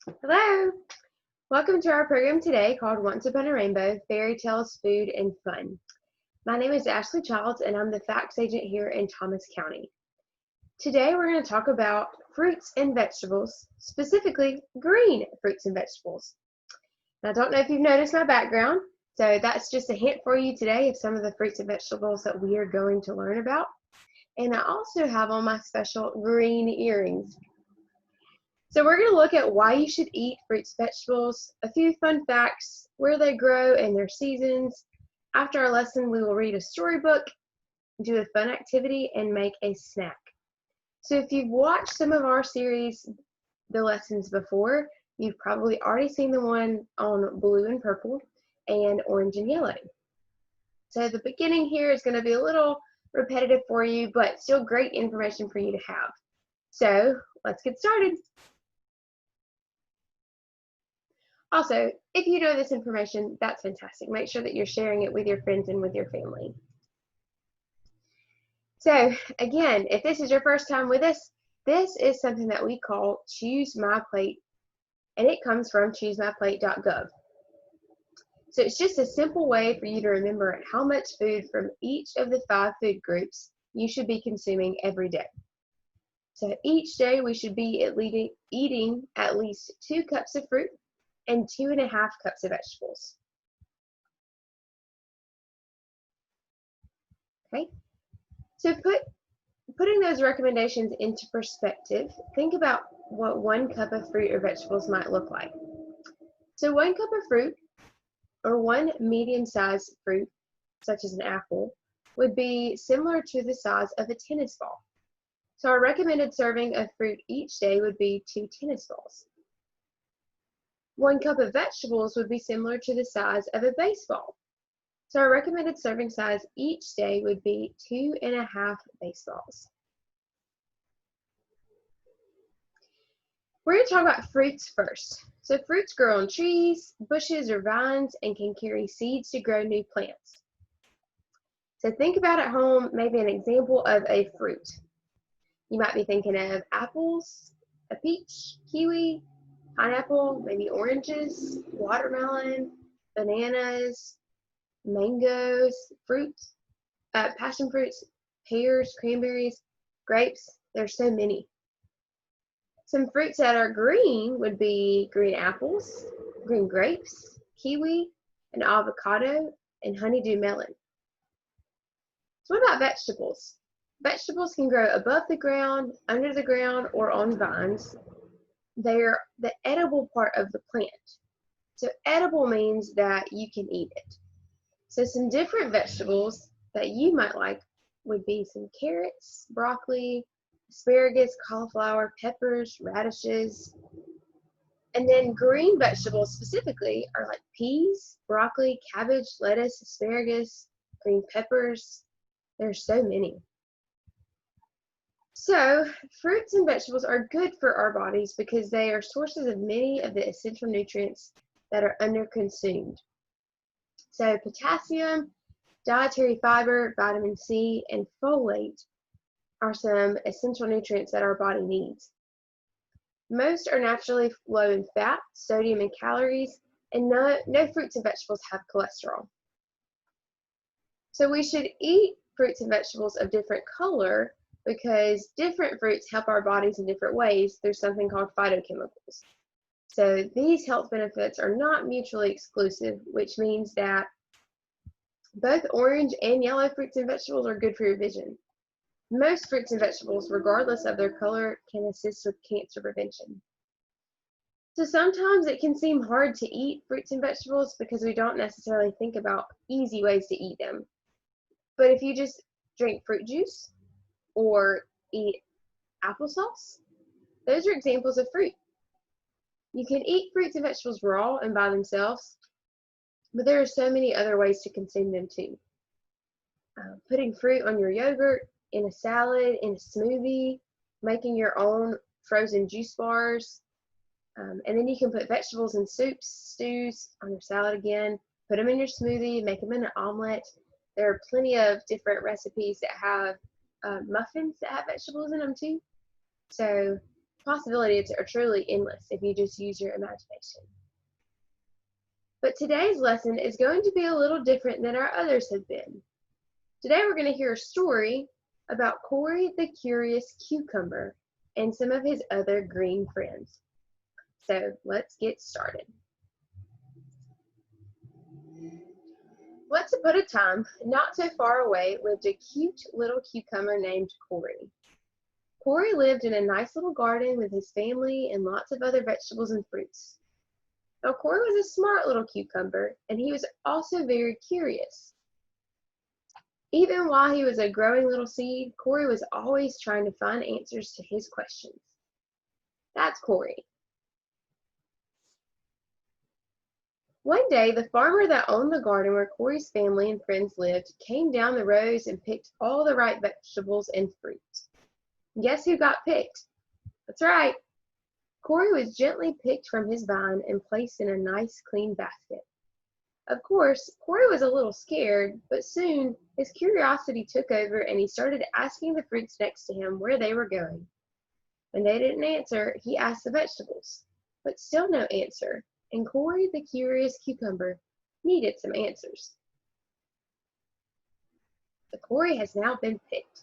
Hello! Welcome to our program today called Once Upon a Rainbow, Fairy Tales, Food, and Fun. My name is Ashley Childs and I'm the Facts Agent here in Thomas County. Today we're going to talk about fruits and vegetables, specifically green fruits and vegetables. Now I don't know if you've noticed my background, so that's just a hint for you today of some of the fruits and vegetables that we are going to learn about. And I also have on my special green earrings. So we're going to look at why you should eat fruits and vegetables, a few fun facts, where they grow and their seasons. After our lesson, we will read a storybook, do a fun activity, and make a snack. So if you've watched some of our series, the lessons before, you've probably already seen the one on blue and purple and orange and yellow. So the beginning here is going to be a little repetitive for you, but still great information for you to have. So let's get started. Also, if you know this information, that's fantastic. Make sure that you're sharing it with your friends and with your family. So again, if this is your first time with us, this is something that we call Choose My Plate, and it comes from choosemyplate.gov. So it's just a simple way for you to remember how much food from each of the 5 food groups you should be consuming every day. So each day we should be eating at least 2 cups of fruit and 2.5 cups of vegetables. Okay, so putting those recommendations into perspective, think about what 1 cup of fruit or vegetables might look like. So 1 cup of fruit, or 1 medium-sized fruit, such as an apple, would be similar to the size of a tennis ball. So our recommended serving of fruit each day would be 2 tennis balls. 1 cup of vegetables would be similar to the size of a baseball. So our recommended serving size each day would be 2.5 baseballs. We're going to talk about fruits first. So fruits grow on trees, bushes, or vines and can carry seeds to grow new plants. So think about at home maybe an example of a fruit. You might be thinking of apples, a peach, kiwi, pineapple, maybe oranges, watermelon, bananas, mangoes, fruits, passion fruits, pears, cranberries, grapes. There's so many. Some fruits that are green would be green apples, green grapes, kiwi, an avocado, and honeydew melon. So what about vegetables? Vegetables can grow above the ground, under the ground, or on vines. They're the edible part of the plant. So edible means that you can eat it. So some different vegetables that you might like would be some carrots, broccoli, asparagus, cauliflower, peppers, radishes. And then green vegetables specifically are like peas, broccoli, cabbage, lettuce, asparagus, green peppers. There's so many. So fruits and vegetables are good for our bodies because they are sources of many of the essential nutrients that are underconsumed. So potassium, dietary fiber, vitamin C, and folate are some essential nutrients that our body needs. Most are naturally low in fat, sodium, and calories, and no fruits and vegetables have cholesterol. So we should eat fruits and vegetables of different color because different fruits help our bodies in different ways through something called phytochemicals. So these health benefits are not mutually exclusive, which means that both orange and yellow fruits and vegetables are good for your vision. Most fruits and vegetables, regardless of their color, can assist with cancer prevention. So sometimes it can seem hard to eat fruits and vegetables because we don't necessarily think about easy ways to eat them. But if you just drink fruit juice or eat applesauce, those are examples of fruit. You can eat fruits and vegetables raw and by themselves, but there are so many other ways to consume them too. Putting fruit on your yogurt, in a salad, in a smoothie, making your own frozen juice bars, and then you can put vegetables in soups, stews, on your salad again, put them in your smoothie, make them in an omelet. There are plenty of different recipes that have muffins that have vegetables in them too. So possibilities are truly endless if you just use your imagination. But today's lesson is going to be a little different than our others have been. Today we're going to hear a story about Cory the Curious Cucumber and some of his other green friends. So let's get started. Once upon a time, not so far away, lived a cute little cucumber named Cory. Cory lived in a nice little garden with his family and lots of other vegetables and fruits. Now, Cory was a smart little cucumber, and he was also very curious. Even while he was a growing little seed, Cory was always trying to find answers to his questions. That's Cory. One day, the farmer that owned the garden where Cory's family and friends lived came down the rows and picked all the right vegetables and fruit. Guess who got picked? That's right. Cory was gently picked from his vine and placed in a nice, clean basket. Of course, Cory was a little scared, but soon his curiosity took over and he started asking the fruits next to him where they were going. When they didn't answer, he asked the vegetables, but still no answer, and Cory the Curious Cucumber needed some answers. So Cory has now been picked.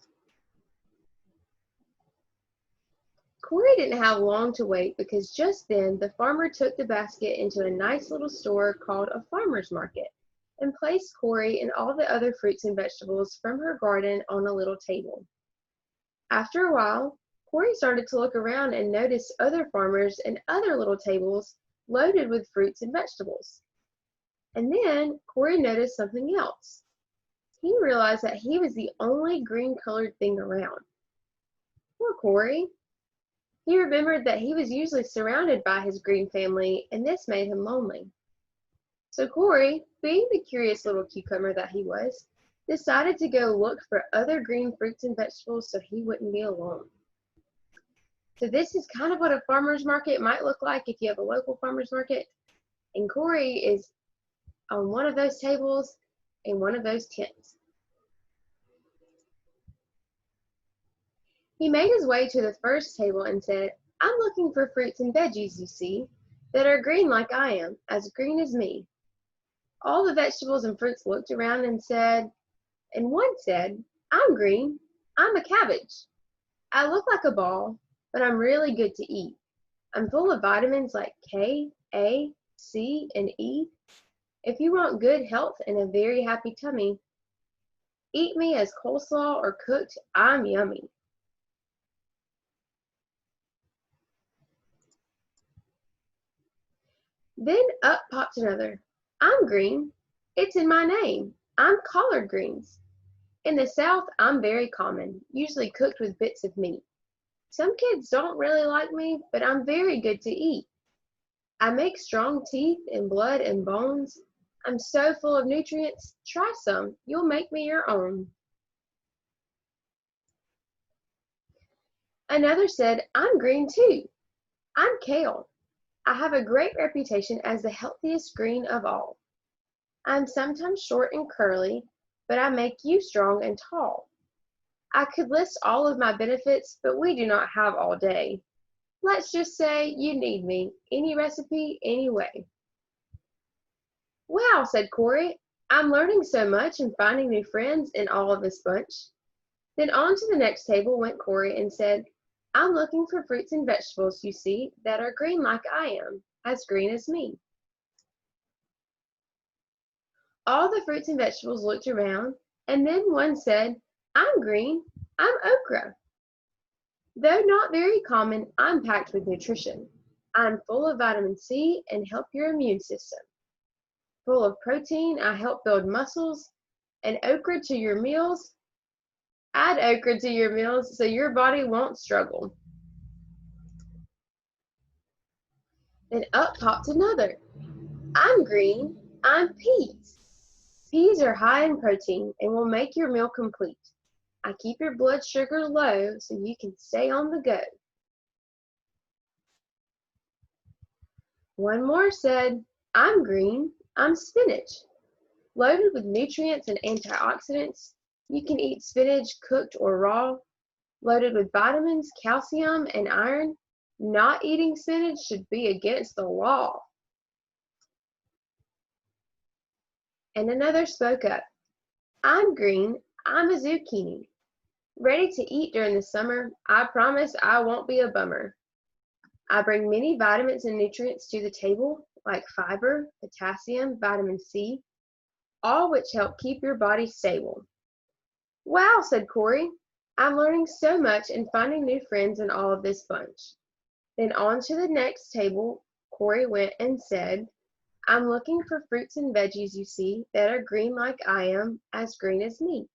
Cory didn't have long to wait because just then the farmer took the basket into a nice little store called a farmer's market and placed Cory and all the other fruits and vegetables from her garden on a little table. After a while, Cory started to look around and notice other farmers and other little tables loaded with fruits and vegetables. And then Cory noticed something else. He realized that he was the only green-colored thing around. Poor Cory. He remembered that he was usually surrounded by his green family, and this made him lonely. So Cory, being the curious little cucumber that he was, decided to go look for other green fruits and vegetables so he wouldn't be alone. So this is kind of what a farmer's market might look like if you have a local farmer's market. And Cory is on one of those tables in one of those tents. He made his way to the first table and said, "I'm looking for fruits and veggies, you see, that are green like I am, as green as me." All the vegetables and fruits looked around and one said, "I'm green. I'm a cabbage. I look like a ball, but I'm really good to eat. I'm full of vitamins like K, A, C, and E. If you want good health and a very happy tummy, eat me as coleslaw or cooked. I'm yummy." Then up popped another. "I'm green. It's in my name. I'm collard greens. In the South, I'm very common, usually cooked with bits of meat. Some kids don't really like me, but I'm very good to eat. I make strong teeth and blood and bones. I'm so full of nutrients. Try some. You'll make me your own." Another said, "I'm green too. I'm kale. I have a great reputation as the healthiest green of all. I'm sometimes short and curly, but I make you strong and tall. I could list all of my benefits, but we do not have all day. Let's just say you need me. Any recipe, any way." "Wow," said Cory. "I'm learning so much and finding new friends in all of this bunch." Then on to the next table went Cory and said, "I'm looking for fruits and vegetables, you see, that are green like I am, as green as me." All the fruits and vegetables looked around, and then one said, "I'm green. I'm okra. Though not very common, I'm packed with nutrition. I'm full of vitamin C and help your immune system. Full of protein, I help build muscles. And okra to your meals. Add okra to your meals so your body won't struggle." Then up popped another. "I'm green. I'm peas. Peas are high in protein and will make your meal complete. I keep your blood sugar low so you can stay on the go." One more said, "I'm green. I'm spinach. Loaded with nutrients and antioxidants. You can eat spinach cooked or raw. Loaded with vitamins, calcium, and iron. Not eating spinach should be against the law. And another spoke up. I'm green. I'm a zucchini. Ready to eat during the summer. I promise I won't be a bummer. I bring many vitamins and nutrients to the table, like fiber, potassium, vitamin C, all which help keep your body stable. Wow, said Corey. I'm learning so much and finding new friends in all of this bunch. Then on to the next table, Corey went and said, I'm looking for fruits and veggies, you see, that are green like I am, as green as me.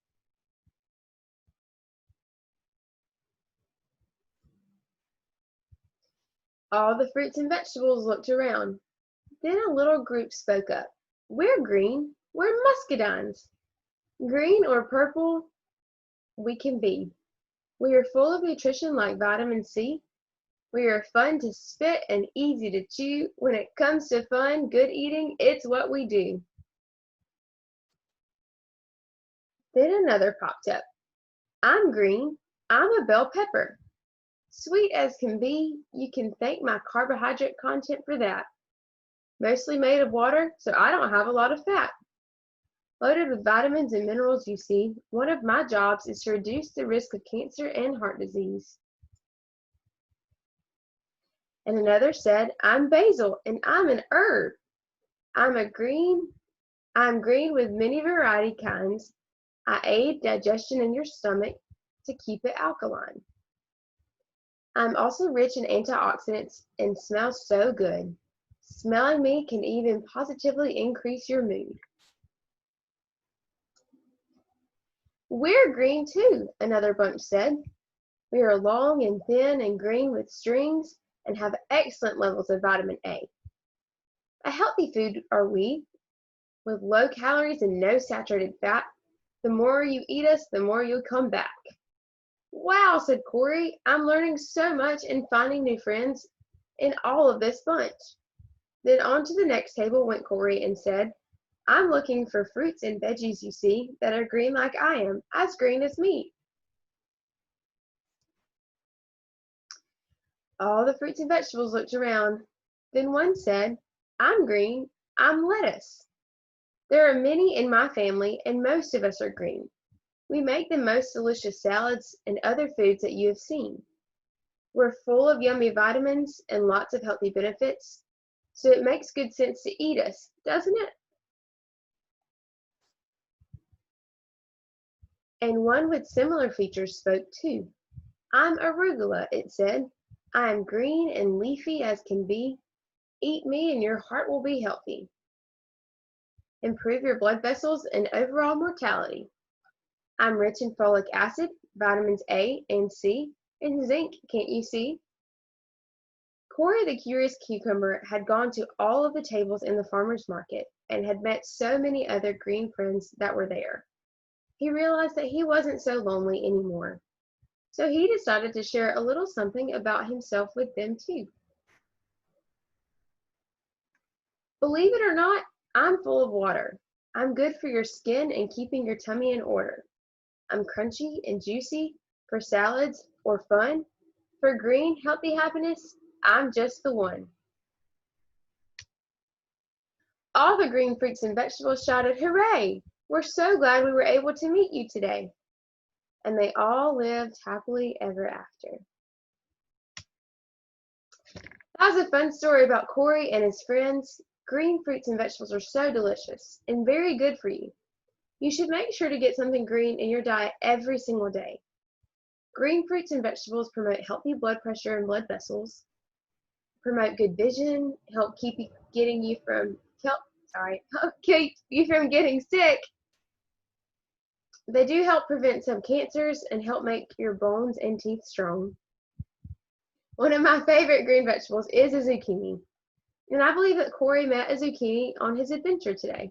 All the fruits and vegetables looked around. Then a little group spoke up. We're green. We're muscadines. Green or purple we can be. We are full of nutrition like vitamin C. We are fun to spit and easy to chew. When it comes to fun, good eating, it's what we do. Then another popped up. I'm green. I'm a bell pepper. Sweet as can be, you can thank my carbohydrate content for that. Mostly made of water, so I don't have a lot of fat. Loaded with vitamins and minerals, you see, one of my jobs is to reduce the risk of cancer and heart disease. And another said, I'm basil and I'm an herb. I'm green with many variety kinds. I aid digestion in your stomach to keep it alkaline. I'm also rich in antioxidants and smell so good. Smelling me can even positively increase your mood. We're green too, another bunch said. We are long and thin and green with strings and have excellent levels of vitamin A. A healthy food are we, with low calories and no saturated fat. The more you eat us, the more you'll come back. Wow, said Corey, I'm learning so much and finding new friends in all of this bunch. Then on to the next table went Corey and said, I'm looking for fruits and veggies, you see, that are green like I am, as green as me. All the fruits and vegetables looked around. Then one said, I'm green, I'm lettuce. There are many in my family, and most of us are green. We make the most delicious salads and other foods that you have seen. We're full of yummy vitamins and lots of healthy benefits, so it makes good sense to eat us, doesn't it? And one with similar features spoke too. I'm arugula, it said. I am green and leafy as can be. Eat me and your heart will be healthy. Improve your blood vessels and overall mortality. I'm rich in folic acid, vitamins A and C, and zinc, can't you see? Corey the curious cucumber had gone to all of the tables in the farmer's market and had met so many other green friends that were there. He realized that he wasn't so lonely anymore. So he decided to share a little something about himself with them too. Believe it or not, I'm full of water. I'm good for your skin and keeping your tummy in order. I'm crunchy and juicy for salads or fun. For green, healthy happiness, I'm just the one. All the green fruits and vegetables shouted, hooray! We're so glad we were able to meet you today. And they all lived happily ever after. That was a fun story about Corey and his friends. Green fruits and vegetables are so delicious and very good for you. You should make sure to get something green in your diet every single day. Green fruits and vegetables promote healthy blood pressure and blood vessels, promote good vision, help keep you from getting sick. They do help prevent some cancers and help make your bones and teeth strong. One of my favorite green vegetables is a zucchini, and I believe that Corey met a zucchini on his adventure today.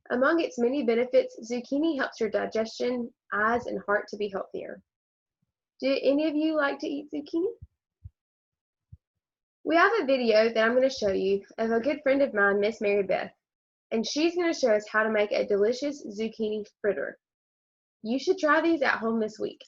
Among its many benefits, zucchini helps your digestion, eyes, and heart to be healthier. Do any of you like to eat zucchini? We have a video that I'm going to show you of a good friend of mine, Miss Mary Beth, and she's going to show us how to make a delicious zucchini fritter. You should try these at home this week.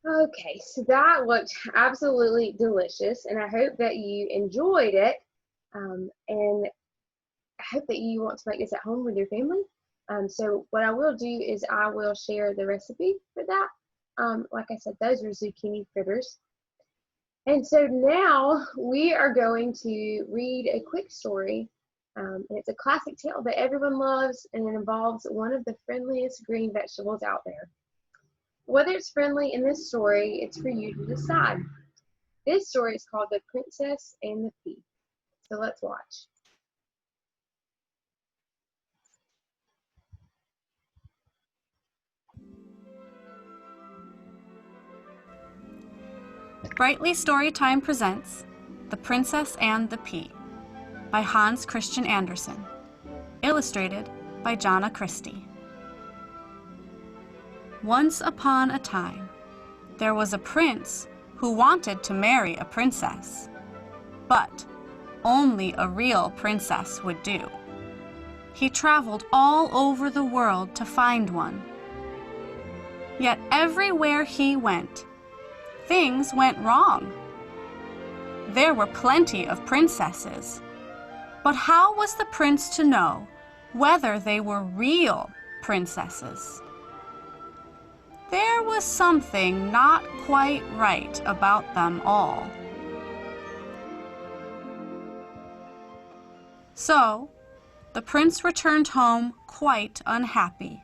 Okay, so that looked absolutely delicious, and I hope that you enjoyed it. And I hope that you want to make this at home with your family. So what I will do is I will share the recipe for that. Like I said, those are zucchini fritters. And so now we are going to read a quick story. And it's a classic tale that everyone loves, and it involves one of the friendliest green vegetables out there. Whether it's friendly in this story, it's for you to decide. This story is called The Princess and the Pea. So let's watch. Brightly Storytime presents The Princess and the Pea by Hans Christian Andersen, illustrated by Jonna Christie. Once upon a time, there was a prince who wanted to marry a princess, but only a real princess would do. He traveled all over the world to find one. Yet everywhere he went, things went wrong. There were plenty of princesses, but how was the prince to know whether they were real princesses? There was something not quite right about them all. So, the prince returned home quite unhappy,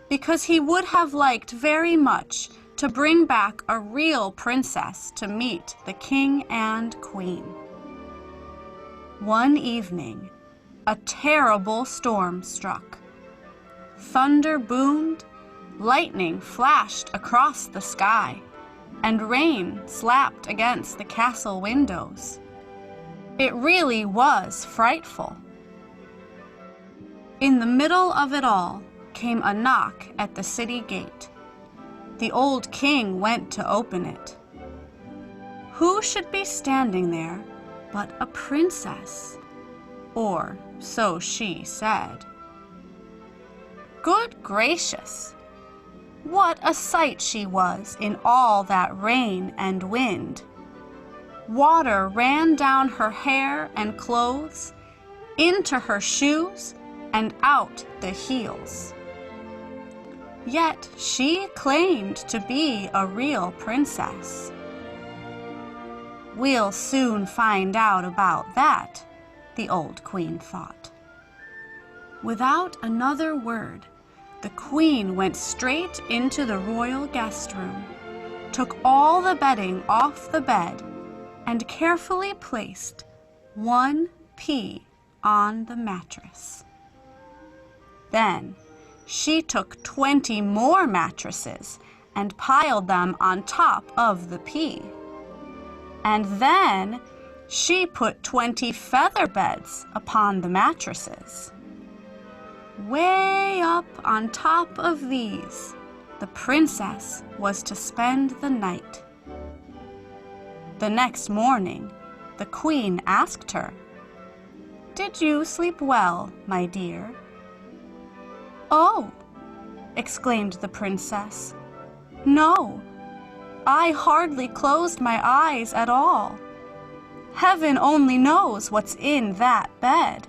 because he would have liked very much to bring back a real princess to meet the king and queen. One evening, a terrible storm struck. Thunder boomed, lightning flashed across the sky, and rain slapped against the castle windows. It really was frightful. In the middle of it all came a knock at the city gate. The old king went to open it. Who should be standing there but a princess? Or so she said. Good gracious! What a sight she was in all that rain and wind! Water ran down her hair and clothes, into her shoes, and out the heels. Yet she claimed to be a real princess. We'll soon find out about that, the old queen thought. Without another word, the queen went straight into the royal guest room, took all the bedding off the bed, and carefully placed one pea on the mattress. Then she took 20 more mattresses and piled them on top of the pea. And then she put 20 feather beds upon the mattresses. Way up on top of these, the princess was to spend the night. The next morning, the queen asked her, "Did you sleep well, my dear?" "Oh," exclaimed the princess, "no, I hardly closed my eyes at all. Heaven only knows what's in that bed.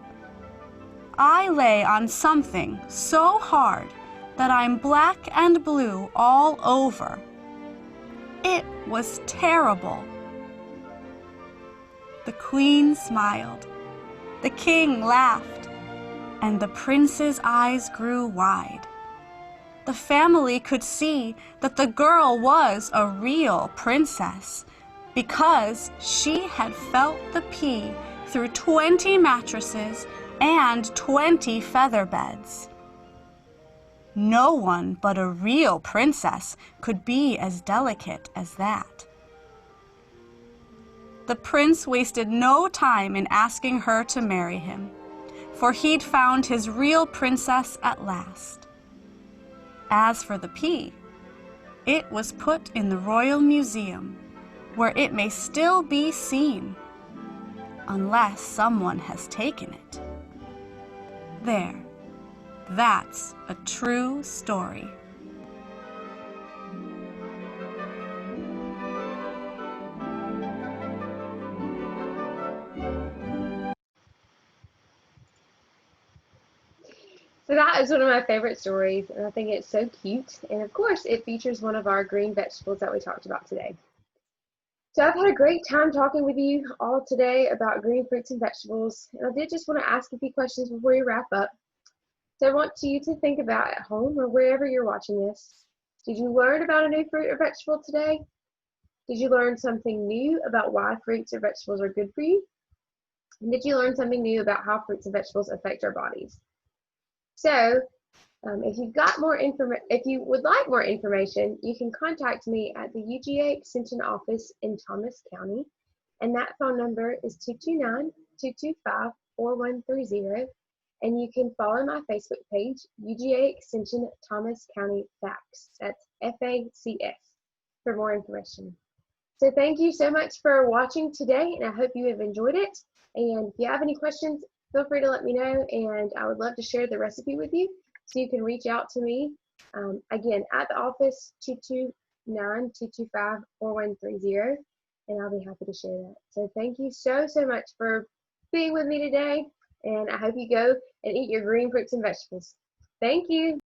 I lay on something so hard that I'm black and blue all over. It was terrible." The queen smiled, the king laughed, and the prince's eyes grew wide. The family could see that the girl was a real princess because she had felt the pea through 20 mattresses and 20 feather beds. No one but a real princess could be as delicate as that. The prince wasted no time in asking her to marry him, for he'd found his real princess at last. As for the pea, it was put in the Royal Museum, where it may still be seen, unless someone has taken it. There, that's a true story. So that is one of my favorite stories, and I think it's so cute. And of course, it features one of our green vegetables that we talked about today. So I've had a great time talking with you all today about green fruits and vegetables. And I did just want to ask a few questions before we wrap up. So I want you to think about at home or wherever you're watching this. Did you learn about a new fruit or vegetable today? Did you learn something new about why fruits or vegetables are good for you? And did you learn something new about how fruits and vegetables affect our bodies? So if you would like more information, you can contact me at the UGA Extension office in Thomas County, and that phone number is 229-225-4130. And you can follow my Facebook page, UGA Extension Thomas County Facts. That's FACS for more information. So thank you so much for watching today, and I hope you have enjoyed it. And if you have any questions, feel free to let me know, and I would love to share the recipe with you. So you can reach out to me, again, at the office, 229-225-4130, and I'll be happy to share that. So thank you so much for being with me today, and I hope you go and eat your green fruits and vegetables. Thank you.